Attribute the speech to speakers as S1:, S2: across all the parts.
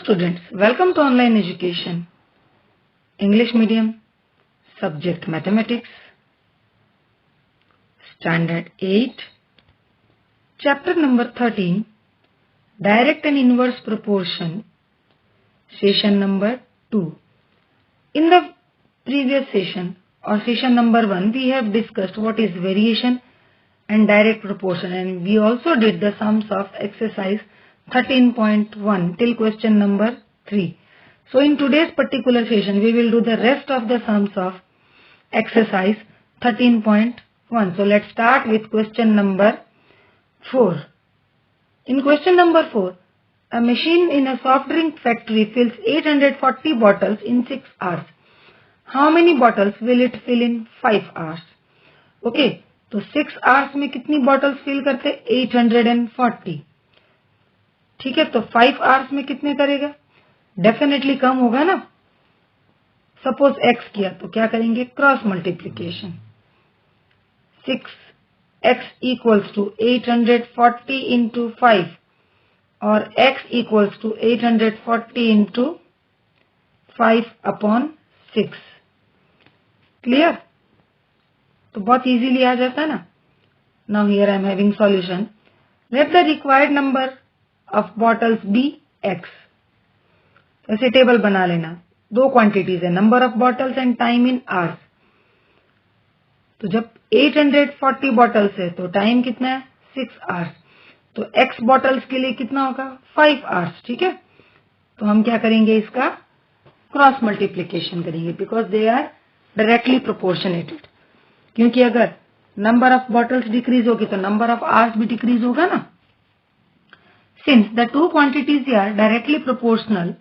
S1: students, welcome to online education. English medium, subject mathematics, standard 8, chapter number 13, direct and inverse proportion, session number 2. In the previous session or session number 1, we have discussed what is variation and direct proportion, and we also did the sums of exercise 13.1 till question number 3. So in today's particular session, we will do the rest of the sums of exercise 13.1. So let's start with question number 4. In question number 4, a machine in a soft drink factory fills 840 bottles in 6 hours. How many bottles will it fill in 5 hours? Okay, तो 6 hours में कितनी bottles fill करते? 840. ठीक है, तो 5 hours में कितने करेगा? डेफिनेटली कम होगा ना. सपोज x किया तो क्या करेंगे? Cross multiplication. 6x equals to 840 into 5 और x equals to 840 into 5 upon 6. Clear? तो बहुत इजीली आ जाता है ना. Now here I am having solution. Let the required number of bottles be x. ऐसे टेबल बना लेना. दो क्वांटिटीज है, number of bottles and time in hours. तो जब 840 बॉटल्स है तो टाइम कितना है? 6 आवर्स. तो x बॉटल्स के लिए कितना होगा? 5 आवर्स. ठीक है, तो हम क्या करेंगे? इसका क्रॉस मल्टीप्लीकेशन करेंगे because they are directly proportionated. क्योंकि अगर नंबर ऑफ बॉटल्स डिक्रीज होगी तो नंबर ऑफ आवर्स भी डिक्रीज होगा ना. Since the two quantities are directly proportional,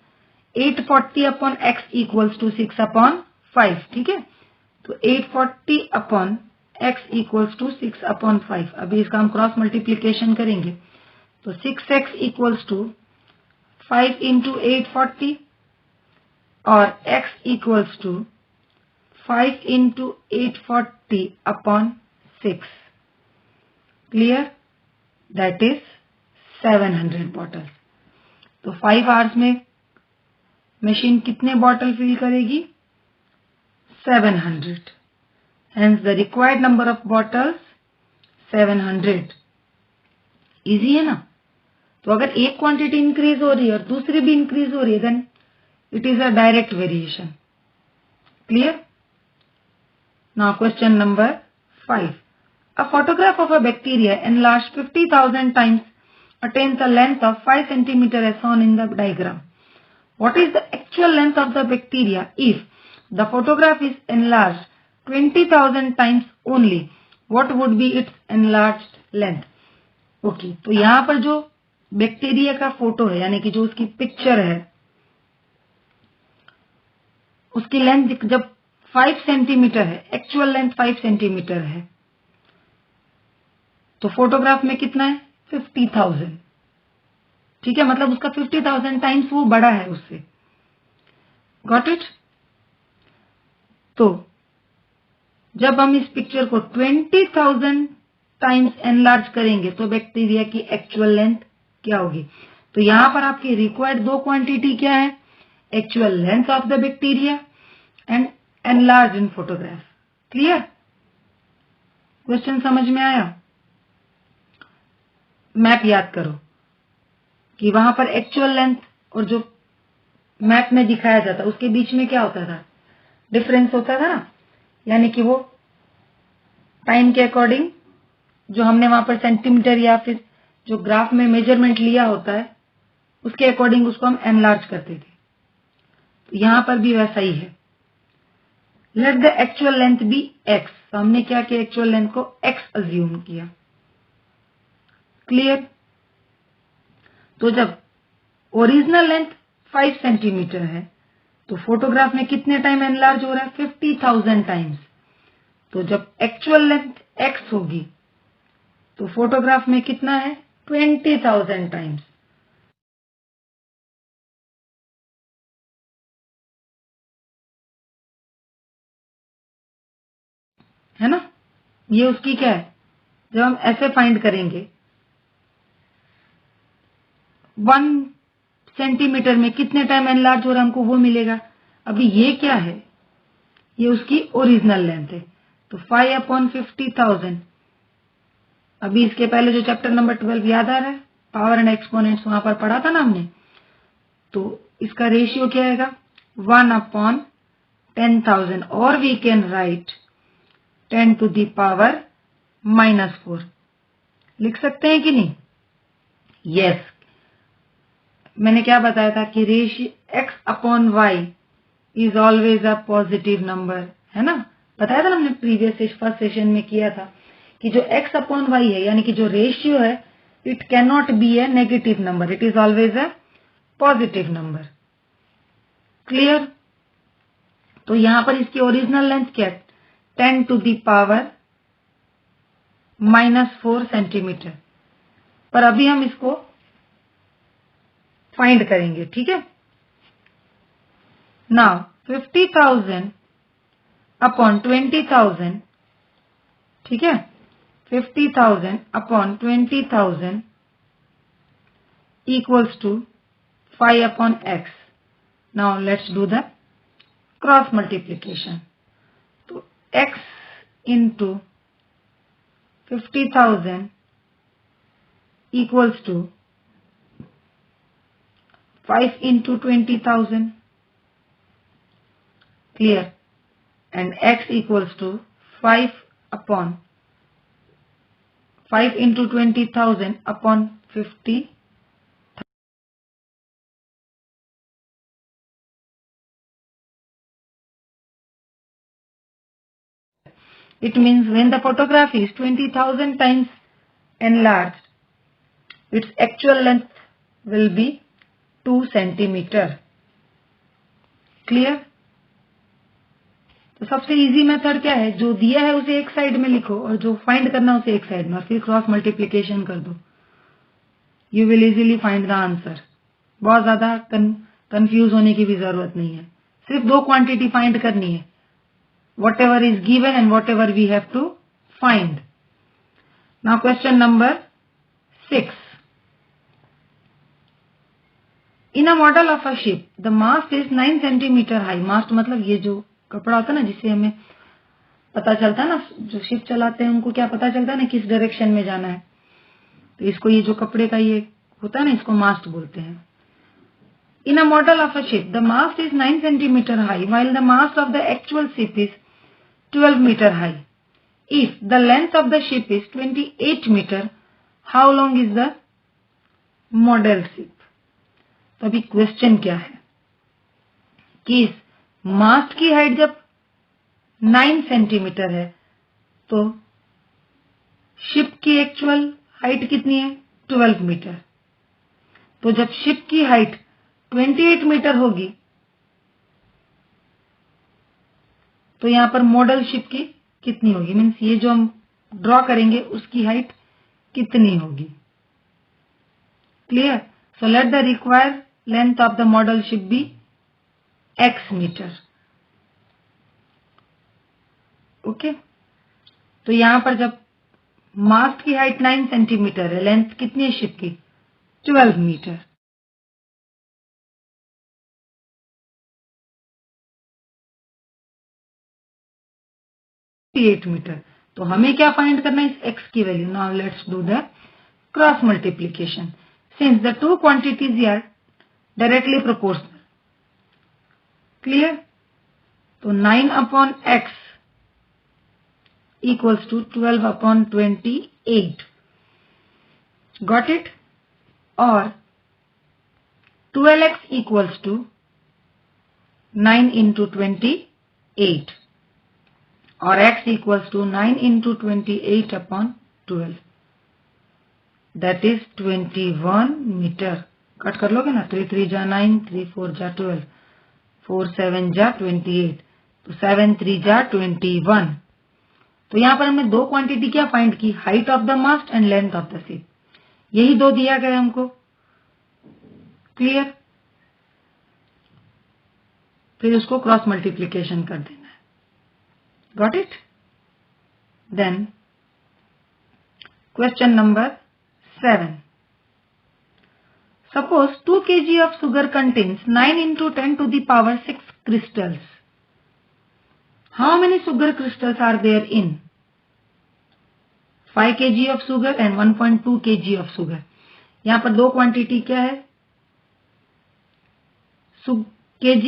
S1: 840 upon x equals to 6 upon 5. ठीक है, तो 840 upon x equals to 6 upon 5. अभी इसका हम क्रॉस मल्टीप्लीकेशन करेंगे तो 6x इक्वल्स टू 5 इंटू 840 और x equals to 5 into 840 upon 6. Clear? That is 700 bottles. तो 5 आवर्स में मशीन कितने बॉटल फिल करेगी? 700. Hence the required number of bottles 700. Easy है ना. तो अगर एक क्वांटिटी इंक्रीज हो रही है और दूसरी भी इंक्रीज हो रही है then it is a direct variation. Clear? Now question number 5. A photograph of a bacteria enlarged 50,000 times attains a length of 5 cm as shown in the diagram. What is the actual length of the bacteria if the photograph is enlarged 20,000 times only? What would be its enlarged length? Okay, तो यहाँ पर जो bacteria का photo है यानी कि जो उसकी पिक्चर है उसकी लेंथ जब 5 सेंटीमीटर है, एक्चुअल लेंथ 5 सेंटीमीटर है, तो फोटोग्राफ में कितना है? 50,000. ठीक है, मतलब उसका 50,000 टाइम्स वो बड़ा है उससे. Got it? तो जब हम इस पिक्चर को 20,000 टाइम्स एनलार्ज करेंगे तो बैक्टीरिया की एक्चुअल लेंथ क्या होगी? तो यहां पर आपकी रिक्वायर्ड दो क्वांटिटी क्या है? Actual length of the bacteria and enlarge in photograph. Clear? Question समझ में आया? मैप याद करो कि वहां पर एक्चुअल लेंथ और जो मैप में दिखाया जाता उसके बीच में क्या होता था? डिफरेंस होता था ना. यानी कि वो टाइम के अकॉर्डिंग जो हमने वहां पर सेंटीमीटर या फिर जो ग्राफ में मेजरमेंट लिया होता है उसके अकॉर्डिंग उसको हम एनलार्ज करते थे. तो यहां पर भी वैसा ही है. Let the actual length be x. तो हमने क्या किया? एक्चुअल लेंथ को x अज्यूम किया. क्लियर? तो जब ओरिजिनल लेंथ 5 सेंटीमीटर है तो फोटोग्राफ में कितने टाइम एनलार्ज हो रहा है? 50,000 टाइम्स. तो जब एक्चुअल लेंथ x होगी तो फोटोग्राफ में कितना है? 20,000 टाइम्स. है ना. ये उसकी क्या है? जब हम ऐसे फाइंड करेंगे 1 सेंटीमीटर में कितने टाइम एनलार्ज हो रहा है हमको वो मिलेगा। अभी ये क्या है, ये उसकी ओरिजिनल लेंथ है, तो 5/50,000। अभी इसके पहले जो चैप्टर नंबर 12 याद आ रहा है, पावर एंड एक्सपोनेंट्स, वहां पर पढ़ा था ना हमने, तो इसका रेशियो क्या आएगा 1/10,000, और we can write 10 to the power -4 लिख सकते हैं कि नहीं? यस मैंने क्या बताया था कि ratio x/y is always a positive number, है ना। बताया था ना हमने प्रीवियस फर्स्ट सेशन में किया था कि जो x/y है यानी कि जो रेशियो है, it can not be A negative number, it is always a positive number. Clear? तो यहां पर इसकी ओरिजिनल लेंथ क्या है 10 to the power -4 सेंटीमीटर। पर अभी हम इसको फाइंड करेंगे, ठीक है। नाउ 50,000 अपॉन 20,000, ठीक है, 50,000 upon 20,000 equals to 5/x। Now let's do the cross multiplication. तो x into 50,000 equals to 5 into 20,000. Clear? And x equals to 5 into 20,000 upon 50. It means when the photograph is 20,000 times enlarged, its actual length will be 2 centimeter. Clear? तो सबसे easy method क्या है, जो दिया है उसे एक साइड में लिखो और जो फाइंड करना है उसे एक साइड में, और फिर क्रॉस मल्टीप्लीकेशन कर दो। You will easily find the answer. बहुत ज्यादा कंफ्यूज होने की भी जरूरत नहीं है, सिर्फ दो क्वांटिटी फाइंड करनी है, whatever is given and whatever we have to find. Now question number 6। In a model of a ship the mast is 9 centimetre high. Mast मतलब ये जो कपड़ा होता है ना, जिससे हमें पता चलता है ना, जो शिप चलाते हैं उनको क्या पता चलता है ना किस डायरेक्शन में जाना है, तो इसको ये जो कपड़े का ये होता है ना, इसको मास्ट बोलते हैं। In a model of a ship, the mast is 9 centimeter high, while the mast of the actual ship is 12 meter high. If the length of the ship is 28 meter, how long is the model ship? तो अभी question क्या है कि इस मास्ट की height जब 9 centimetre है तो शिप की एक्चुअल हाइट कितनी है 12 मीटर। तो जब शिप की हाइट 28 मीटर होगी तो यहां पर मॉडल शिप की कितनी होगी, मीन्स ये जो हम ड्रॉ करेंगे उसकी हाइट कितनी होगी। Clear? So let the required length of the model ship be x metre. Okay, तो यहां पर जब मास्ट की हाइट 9 सेंटीमीटर है, लेंथ कितनी है शिप की 12 मीटर। 8 मीटर, तो हमें क्या फाइंड करना है इस x की value. Now let's do the cross multiplication since the two quantities are directly proportional. Clear? तो 9/x equals to 12/28. Got it? और 12x equals to 9 into 28 और x equals to 9 into 28/12, that is 21 metre. Cut कर लोगे ना, 3 3 जा 9, 3 4 जा 12, 4 7 जा 28, तो 7 3 जा 21। तो यहां पर हमने दो क्वांटिटी क्या फाइंड की, height of the mast and length of the ship, यही दो दिया गया हमको। क्लियर? फिर उसको क्रॉस मल्टीप्लीकेशन कर देना है। Got it? Then question number 7। Suppose 2 kg of sugar contains 9 into 10 to the power 6 crystals. How many sugar crystals are there in 5 kg of sugar and 1.2 kg of sugar? यहाँ पर दो quantity क्या है? kg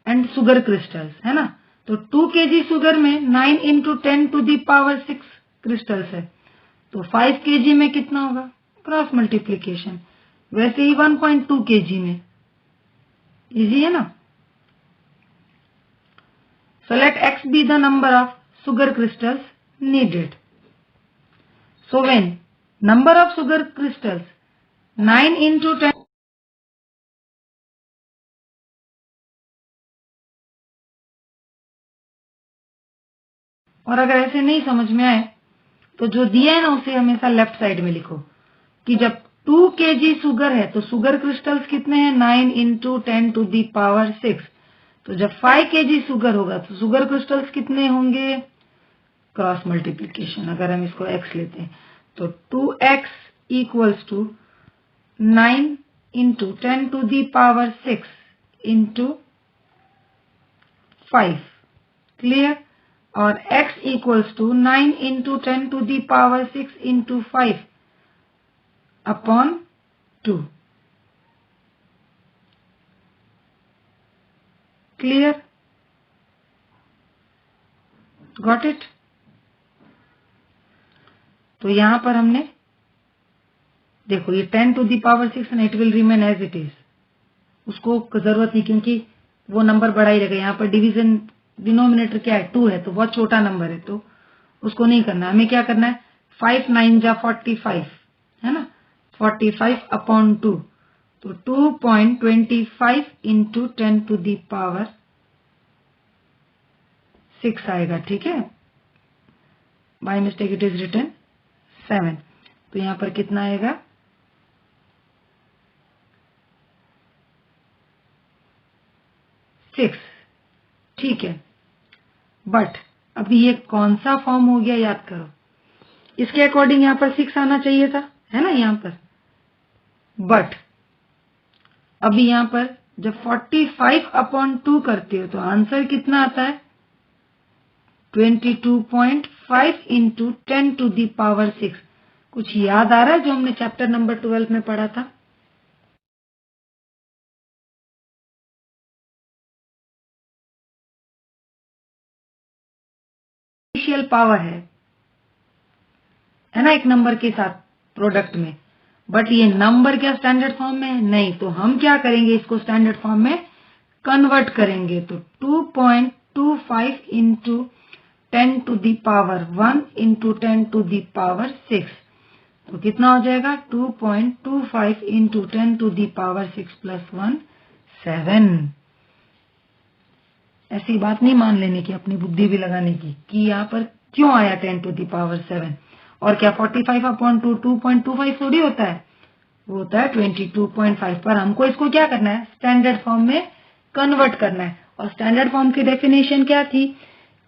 S1: and sugar crystals है ना. तो 2 kg sugar में 9 into 10 to the power 6 crystals है. तो 5 kg में कितना होगा? Cross multiplication. वैसे ही 1.2 kg में इजी है ना. So let x be the number of sugar crystals needed. So when number of sugar crystals 9 into 10 और अगर ऐसे नहीं समझ में आए तो जो दिया है ना उसे हमेशा लेफ्ट साइड में लिखो कि जब 2 kg शुगर है तो शुगर क्रिस्टल्स कितने हैं? 9 into 10 to the power 6. तो जब 5 kg शुगर होगा तो शुगर क्रिस्टल्स कितने होंगे? Cross multiplication. अगर हम इसको x लेते हैं तो 2x equals to 9 into 10 to the power 6 into 5. Clear. और x equals to 9 into 10 to the power 6 into 5 upon 2. Clear. Got it. तो यहां पर हमने देखो ये 10 to the power 6 and it will remain as it is. उसको जरूरत नहीं क्योंकि वो नंबर बढ़ा ही रहेगा. यहाँ पर डिवीजन डिनोमिनेटर क्या है? 2 है तो बहुत छोटा नंबर है तो उसको नहीं करना. हमें क्या करना है? 5 9 जा 45 है ना. 45 अपॉन 2 तो 2.25 इंटू 10 to the power 6 आएगा. ठीक है. By mistake it is written 7. तो यहां पर कितना आएगा? 6. ठीक है. बट अभी ये कौन सा फॉर्म हो गया याद करो. इसके अकॉर्डिंग यहां पर 6 आना चाहिए था है ना यहां पर. बट अभी यहां पर जब 45 अपॉन 2 करते हो तो आंसर कितना आता है? 22.5 इंटू 10 to the power 6. कुछ याद आ रहा है जो हमने चैप्टर नंबर 12 में पढ़ा था? इनिशियल पावर है ना एक नंबर के साथ प्रोडक्ट में. बट ये नंबर क्या स्टैंडर्ड फॉर्म में है? नहीं. तो हम क्या करेंगे? इसको स्टैंडर्ड फॉर्म में कन्वर्ट करेंगे. तो 2.25 into 10 to the power 1 into 10 to the power 6. तो कितना हो जाएगा? 2.25 into 10 to the power 6 plus 1 7. ऐसी बात नहीं मान लेने की, अपनी बुद्धि भी लगाने की कि यहाँ पर क्यों आया 10 to the power 7. और क्या 45 अपॉन 2 2.25 थोड़ी होता है. वो होता है 22.5. पर हमको इसको क्या करना है? स्टैंडर्ड फॉर्म में कन्वर्ट करना है. और स्टैंडर्ड फॉर्म की डेफिनेशन क्या थी?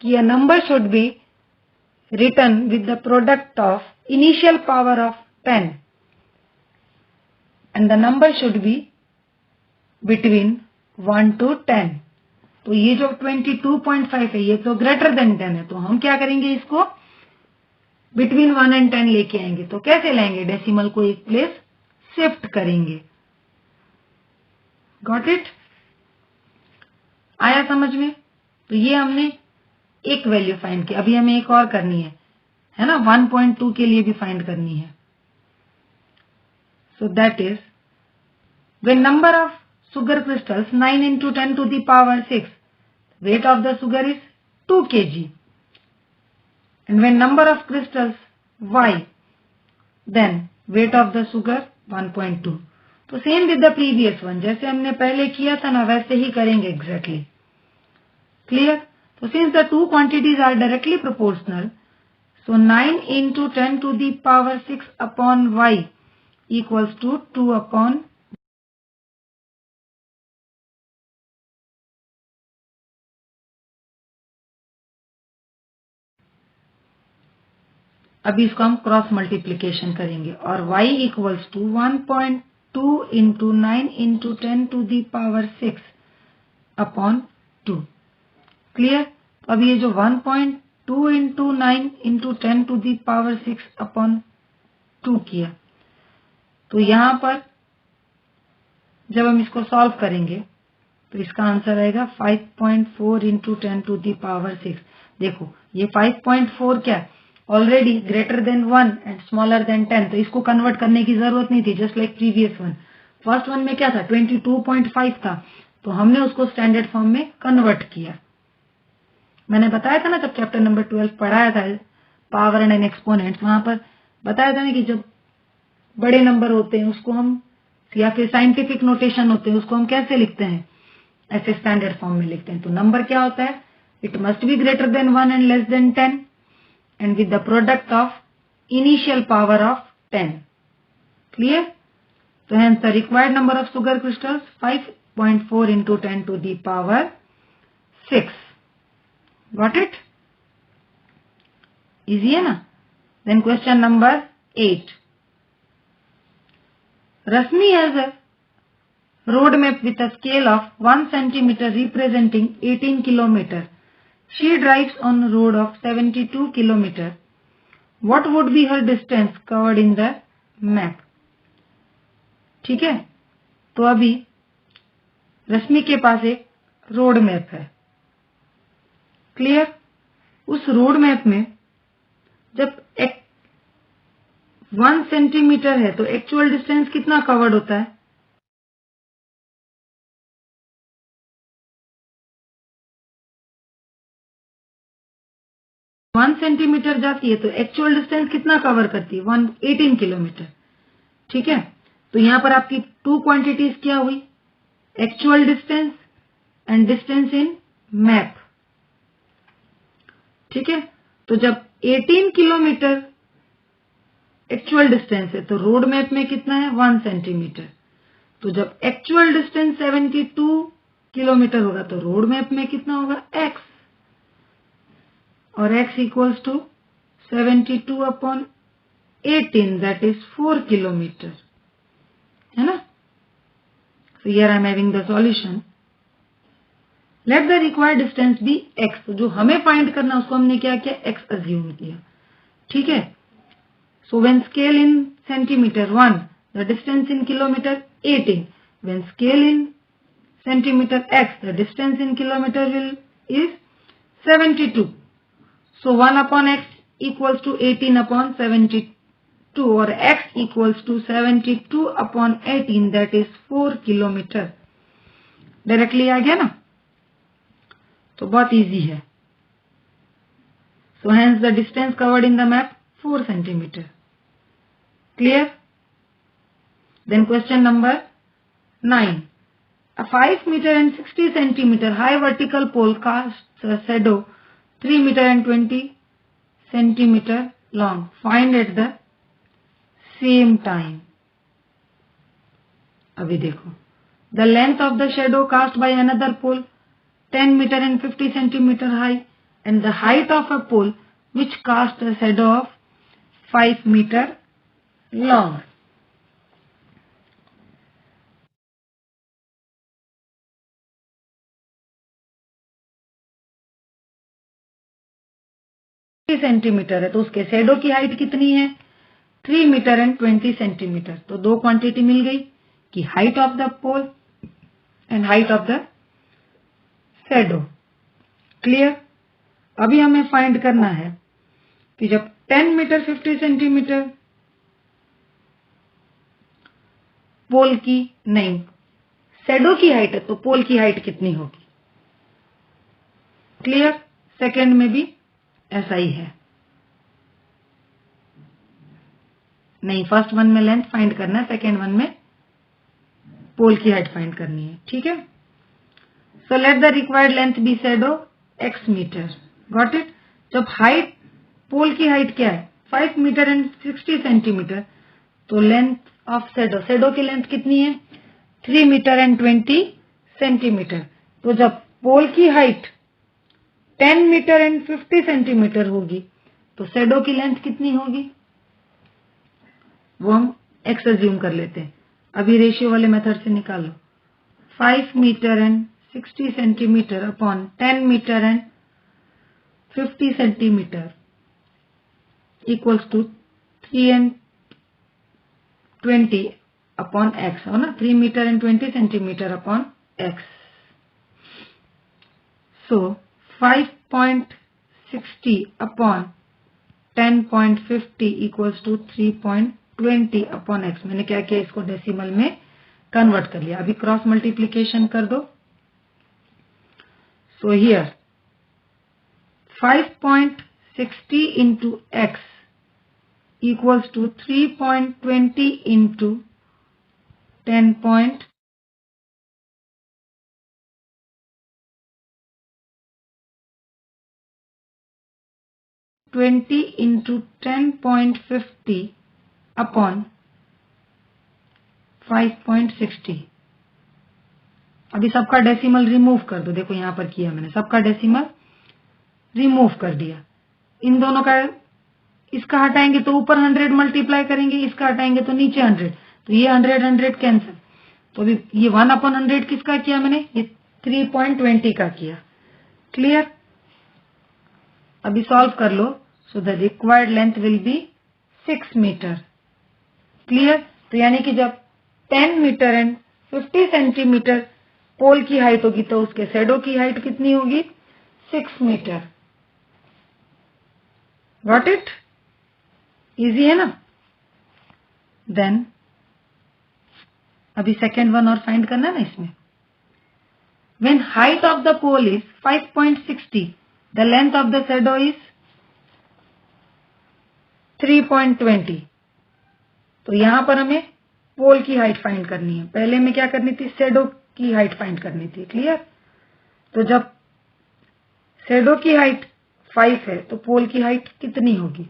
S1: कि a number should be written with the product of initial power of 10 and the number should be between 1 to 10. तो ये जो 22.5 है ये तो ग्रेटर देन 10 है. तो हम क्या करेंगे? इसको बिटवीन 1 and 10 लेके आएंगे. तो कैसे लाएंगे? डेसिमल को एक प्लेस शिफ्ट करेंगे. Got it. आया समझ में? तो ये हमने एक वैल्यू फाइंड की. अभी हमें एक और करनी है ना. 1.2 के लिए भी फाइंड करनी है. So that is when number of sugar crystals 9 into 10 to the power 6, weight of the sugar is 2 kg. And when number of crystals y, then weight of the sugar 1.2. तो same with the previous one. जैसे हमने पहले किया था ना वैसे ही करेंगे एग्जैक्टली. क्लियर. तो since the two quantities are directly proportional so 9 into 10 to the power 6 upon y equals to 2 upon. अभी इसको हम क्रॉस मल्टीप्लीकेशन करेंगे और y equals to 1.2 2 into 9 into 10 to the power 6 upon 2. Clear? अब ये जो 1.2 into 9 into 10 to the power 6 upon 2 किया, तो यहां पर जब हम इसको सॉल्व करेंगे तो इसका आंसर आएगा 5.4 into 10 to the power 6. देखो ये 5.4 क्या है, already greater than 1 and smaller than 10, तो इसको कन्वर्ट करने की जरूरत नहीं थी, just like previous one. First one में क्या था, 22.5 था, तो हमने उसको स्टैंडर्ड फॉर्म में कन्वर्ट किया. मैंने बताया था ना जब चैप्टर नंबर 12 पढ़ाया था पावर एंड एक्सपोनेंट्स, वहां पर बताया था ना कि जब बड़े नंबर होते हैं उसको हम, या फिर साइंटिफिक नोटेशन होते हैं उसको हम कैसे लिखते हैं, ऐसे स्टैंडर्ड फॉर्म में लिखते हैं. तो नंबर क्या होता है, it must be greater than 1 and less than 10 and with the product of initial power of 10. Clear? So hence the required number of sugar crystals 5.4 into 10 to the power 6. Got it? Easy है ना? Then question number 8. Rasmi has a road map with a scale of 1 centimeter representing 18 kilometer. She drives on a road of 72 kilometer. What would be her distance covered in the map? ठीक है, तो अभी रश्मि के पास एक road map है. Clear? उस road map में जब 1 सेंटीमीटर है तो एक्चुअल डिस्टेंस कितना कवर्ड होता है, 1 सेंटीमीटर जाती है तो एक्चुअल डिस्टेंस कितना कवर करती है, 18 किलोमीटर. ठीक है, तो यहां पर आपकी 2 क्वांटिटीज क्या हुई, actual distance and distance in map. ठीक है, तो जब 18 किलोमीटर एक्चुअल डिस्टेंस है तो रोड मैप में कितना है, 1 सेंटीमीटर. तो जब एक्चुअल डिस्टेंस 72 किलोमीटर होगा तो रोड मैप में कितना होगा, x, और x equals to 72 upon 18, that is 4 kilometre, है ना. So here I am having the solution. Let the required distance be x. तो जो हमें फाइंड करना उसको हमने क्या किया, x अज्यूम किया. ठीक है, so when scale in centimeter 1, the distance in kilometer 18. When scale in centimeter x, the distance in kilometer is 72. So 1 upon x equals to 18 upon 72, or x equals to 72 upon 18, that is 4 kilometre. Directly आ गया ना, तो बहुत easy है. So hence the distance covered in the map 4 centimeter. Clear? Then question number 9. A 5 meter and 60 centimeter high vertical pole casts a shadow 3 meter and 20 centimeter long. Find at the same time. अभी देखो, the length of the shadow cast by another pole 10 meter and 50 centimeter high, and the height of a pole which casts a shadow of 5 meter long. Centimetre है तो उसके shadow की height कितनी है, 3 metre and 20 centimetre. तो दो quantity मिल गई कि height of the pole and height of the shadow. Clear? अभी हमें फाइंड करना है कि जब 10 मीटर 50 सेंटीमीटर पोल की, नहीं, शेडो की हाइट है तो पोल की हाइट कितनी होगी. क्लियर? सेकंड में भी ऐसा ही है. नहीं, फर्स्ट वन में लेंथ फाइंड करना है, सेकेंड वन में पोल की हाइट फाइंड करनी है. ठीक है, so let the required length be shadow x metre. Got it? जब हाइट, पोल की हाइट क्या है, 5 मीटर एंड 60 सेंटीमीटर, तो लेंथ ऑफ शेडो, शेडो की लेंथ कितनी है, 3 मीटर एंड 20 सेंटीमीटर. तो जब पोल की हाइट 10 मीटर एंड 50 सेंटीमीटर होगी तो शेडो की लेंथ कितनी होगी, वो हम x अज्यूम कर लेते हैं. अभी रेशियो वाले मेथड से निकालो। 5 metre and 60 centimetre upon 10 metre and 50 centimetre equals to 3 and 20 upon x, हो ना, 3 metre and 20 centimetre upon x। So 5.60 upon 10.50 equals to 3.20 upon x। मैंने क्या किया, इसको डेसिमल में कन्वर्ट कर लिया। अभी क्रॉस मल्टीप्लीकेशन कर दो। So here 5.60 into x equals to 3.20 into 10.20 into 10.50 upon 5.60। अभी सबका डेसिमल रिमूव कर दो। देखो यहां पर किया मैंने, सबका डेसिमल रिमूव कर दिया। इन दोनों का, इसका हटाएंगे तो ऊपर 100 मल्टीप्लाई करेंगे, इसका हटाएंगे तो नीचे 100, तो ये 100 कैंसिल। तो अभी ये 1/100 किसका किया मैंने, ये 3.20 का किया। क्लियर? अभी सॉल्व कर लो। So the required length will be 6 metre. Clear? तो यानी कि जब 10 मीटर एंड 50 सेंटीमीटर पोल की हाइट होगी तो उसके शैडो की हाइट कितनी होगी, 6 मीटर। Got it? इजी है ना? देन अभी सेकेंड वन और फाइंड करना ना इसमें। When height of the pole is 5.60, the length of the shadow is 3.20। तो यहां पर हमें पोल की हाइट फाइंड करनी है। पहले में क्या करनी थी, शैडो की हाइट फाइंड करनी थी। क्लियर? तो जब शैडो की हाइट 5 है तो पोल की हाइट कितनी होगी,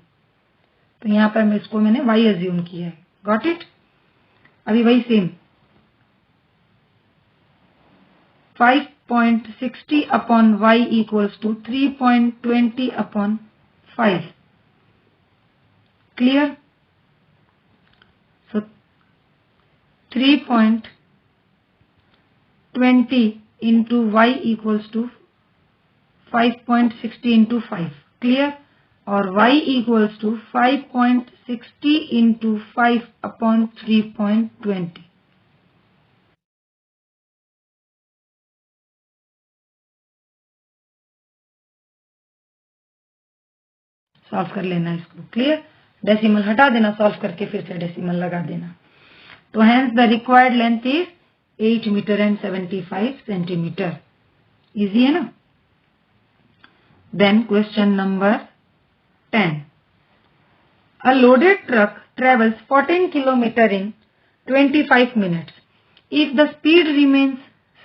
S1: तो यहां पर मैं इसको मैंने y अज्यूम किया है। Got it? अभी वही same 5.60 upon y equals to 3.20 upon 5। Clear? So 3.20 into y equals to 5.60 into 5। Clear? और y equals to 5.60 into 5 upon 3.20। Solve कर लेना इसको। क्लियर? डेसिमल हटा देना, सॉल्व करके फिर से डेसिमल लगा देना। तो hence the required length is 8 metre and 75 centimetre. Easy है ना? Then question number 10। A loaded truck travels 14 kilometers in 25 minutes. If the speed remains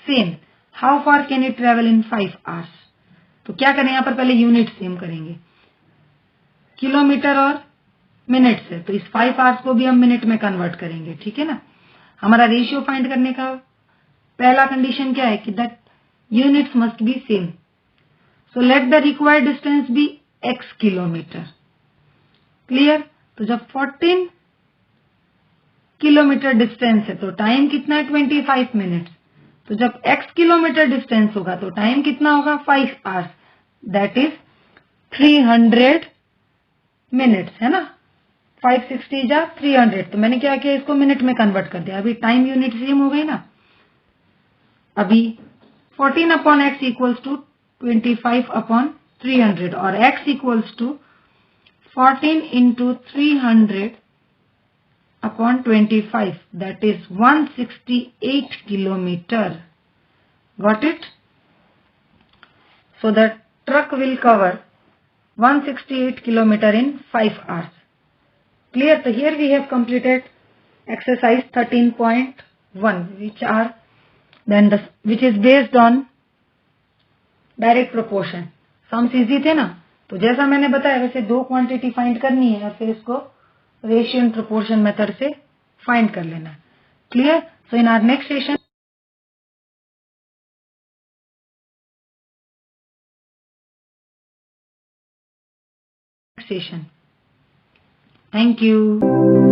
S1: same, how far can it travel in 5 hours? तो क्या करें, यहां पर पहले unit same करेंगे, kilometre और मिनट से। तो इस 5 आवर्स को भी हम मिनट में कन्वर्ट करेंगे। ठीक है ना? हमारा रेशियो फाइंड करने का पहला कंडीशन क्या है कि that units must be same. So let the required distance be x kilometre. Clear? तो जब 14 किलोमीटर डिस्टेंस है तो टाइम कितना है, 25 मिनट्स। तो जब x किलोमीटर डिस्टेंस होगा तो टाइम कितना होगा, 5 आवर्स, दैट इज 300 मिनट्स, है ना? 560 जा 300। तो मैंने क्या किया, इसको मिनट में कन्वर्ट कर दिया। अभी टाइम यूनिट सेम हो गई ना। अभी 14 upon x equals to 25 upon 300 और x equals to 14 into 300 upon 25, that is 168 kilometer. Got it? So the truck will cover 168 kilometer in 5 hours. Clear? So here we have completed exercise 13.1, which is based on direct proportion. Sums easy थे ना? तो जैसा मैंने बताया वैसे दो quantity find करनी है और फिर इसको रेशियो एंड प्रोपोर्शन मेथड से फाइंड कर लेना। Clear? So in our next session. Thank you.